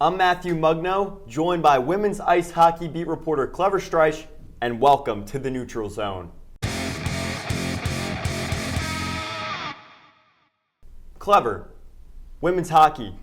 I'm Matthew Mugno, joined by women's ice hockey beat reporter Clever Streich, and welcome to the Neutral Zone. Clever, women's hockey,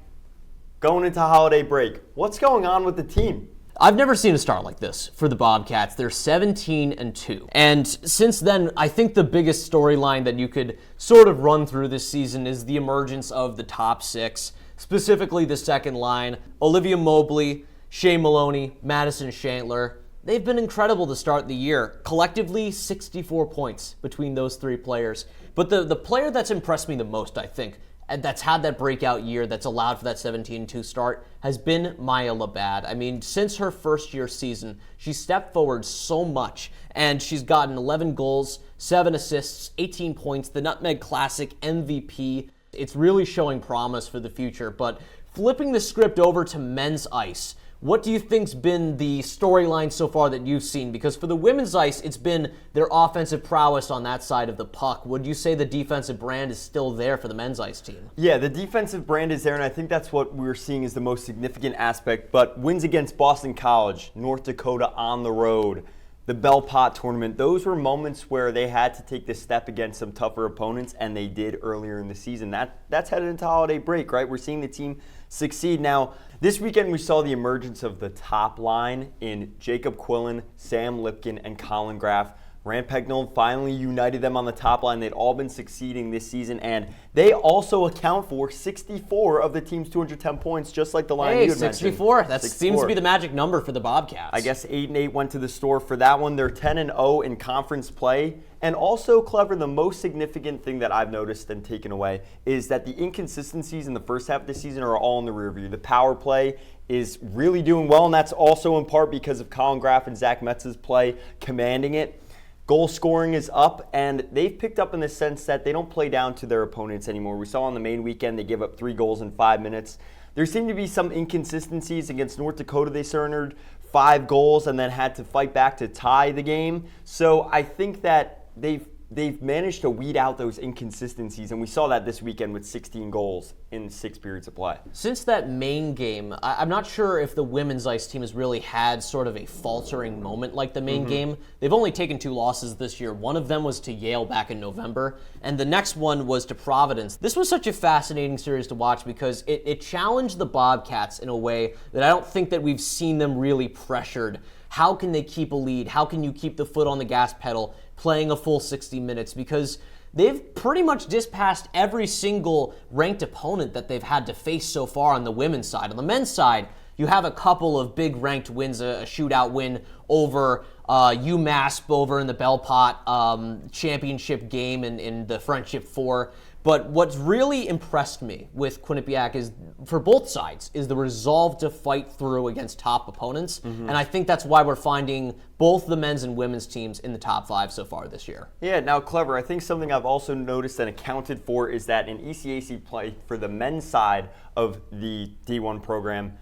going into holiday break. What's going on with the team? I've never seen a start like this for the Bobcats. They're 17-2. And since then, I think the biggest storyline that you could sort of run through this season is the emergence of the top six, specifically the second line. Olivia Mobley, Shea Maloney, Madison Shantler. They've been incredible to start the year. Collectively, 64 points between those three players. But the player that's impressed me the most, I think, and that's had that breakout year that's allowed for that 17-2 start has been Maya Labad. I mean, since her first year season, she stepped forward so much, and she's gotten 11 goals, 7 assists, 18 points, the Nutmeg Classic MVP. It's really showing promise for the future. But flipping the script over to men's ice, what do you think's been the storyline so far that you've seen? Because for the women's ice, it's been their offensive prowess on that side of the puck. Would you say the defensive brand is still there for the men's ice team? Yeah, the defensive brand is there, and I think that's what we're seeing is the most significant aspect. But wins against Boston College, North Dakota on the road, the Bell Pot tournament, those were moments where they had to take the step against some tougher opponents, and they did earlier in the season. That's headed into holiday break, right? We're seeing the team succeed. Now, this weekend we saw the emergence of the top line in Jacob Quillen, Sam Lipkin, and Colin Graff. Rand Pecknold finally united them on the top line. They'd all been succeeding this season, and they also account for 64 of the team's 210 points, just like the line you had 64. mentioned. That seems to be the magic number for the Bobcats. I guess 8-8 went to the store for that one. They're 10-0 in conference play. And also, Clever, the most significant thing that I've noticed and taken away is that the inconsistencies in the first half of the season are all in the rear view. The power play is really doing well, and that's also in part because of Colin Graff and Zach Metz's play commanding it. Goal scoring is up, and they've picked up in the sense that they don't play down to their opponents anymore. We saw on the main weekend they give up 3 goals in 5 minutes. There seemed to be some inconsistencies against North Dakota. They surrendered 5 goals and then had to fight back to tie the game. So I think that they've managed to weed out those inconsistencies, and we saw that this weekend with 16 goals in 6 periods of play. Since that main game, I'm not sure if the women's ice team has really had sort of a faltering moment like the main game. They've only taken 2 losses this year. One of them was to Yale back in November, and the next one was to Providence. This was such a fascinating series to watch because it challenged the Bobcats in a way that I don't think that we've seen them really pressured. How can they keep a lead? How can you keep the foot on the gas pedal playing a full 60 minutes? Because they've pretty much dispatched every single ranked opponent that they've had to face so far on the women's side. On the men's side, you have a couple of big ranked wins, a shootout win over UMass over in the Bell Pot championship game in the Friendship 4. But what's really impressed me with Quinnipiac is, for both sides, is the resolve to fight through against top opponents. And I think that's why we're finding both the men's and women's teams in the top 5 so far this year. Yeah, now, Clever, I think something I've also noticed and accounted for is that in ECAC play for the men's side of the D1 program,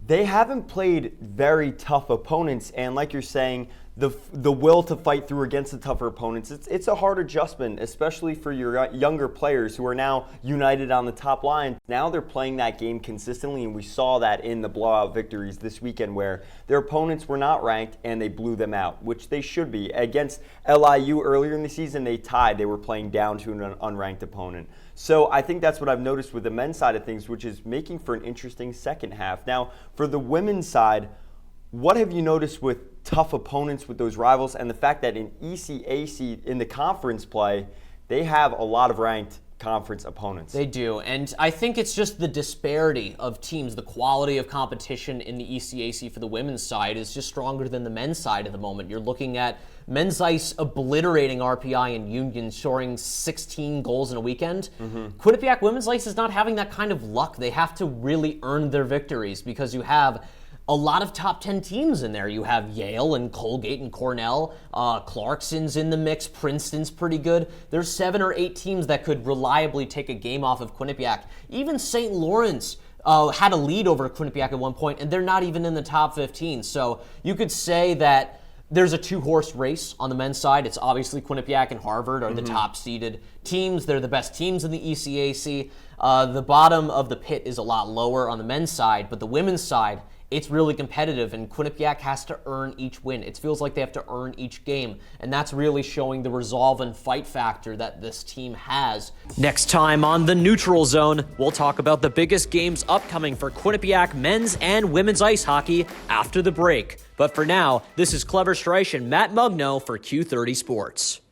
they haven't played very tough opponents, and like you're saying, the will to fight through against the tougher opponents, it's a hard adjustment, especially for your younger players who are now united on the top line. Now they're playing that game consistently, and we saw that in the blowout victories this weekend where their opponents were not ranked and they blew them out, which they should be. Against LIU earlier in the season, they tied. They were playing down to an unranked opponent. So I think that's what I've noticed with the men's side of things, which is making for an interesting second half. Now, for the women's side, what have you noticed with tough opponents, with those rivals, and the fact that in ECAC, in the conference play, they have a lot of ranked conference opponents? They do, and I think it's just the disparity of teams. The quality of competition in the ECAC for the women's side is just stronger than the men's side at the moment. You're looking at men's ice obliterating RPI and Union, scoring 16 goals in a weekend. Quinnipiac women's ice is not having that kind of luck. They have to really earn their victories because you have a lot of top 10 teams in there. You have Yale and Colgate and Cornell. Clarkson's in the mix. Princeton's pretty good. There's 7 or 8 teams that could reliably take a game off of Quinnipiac. Even St. Lawrence had a lead over Quinnipiac at one point, and they're not even in the top 15. So you could say that There's a two-horse race on the men's side. It's obviously Quinnipiac and Harvard are the top-seeded teams. They're the best teams in the ECAC. The bottom of the pit is a lot lower on the men's side, but the women's side, it's really competitive, and Quinnipiac has to earn each win. It feels like they have to earn each game, and that's really showing the resolve and fight factor that this team has. Next time on The Neutral Zone, we'll talk about the biggest games upcoming for Quinnipiac men's and women's ice hockey after the break. But for now, this is Clever Streich and Matt Mugno for Q30 Sports.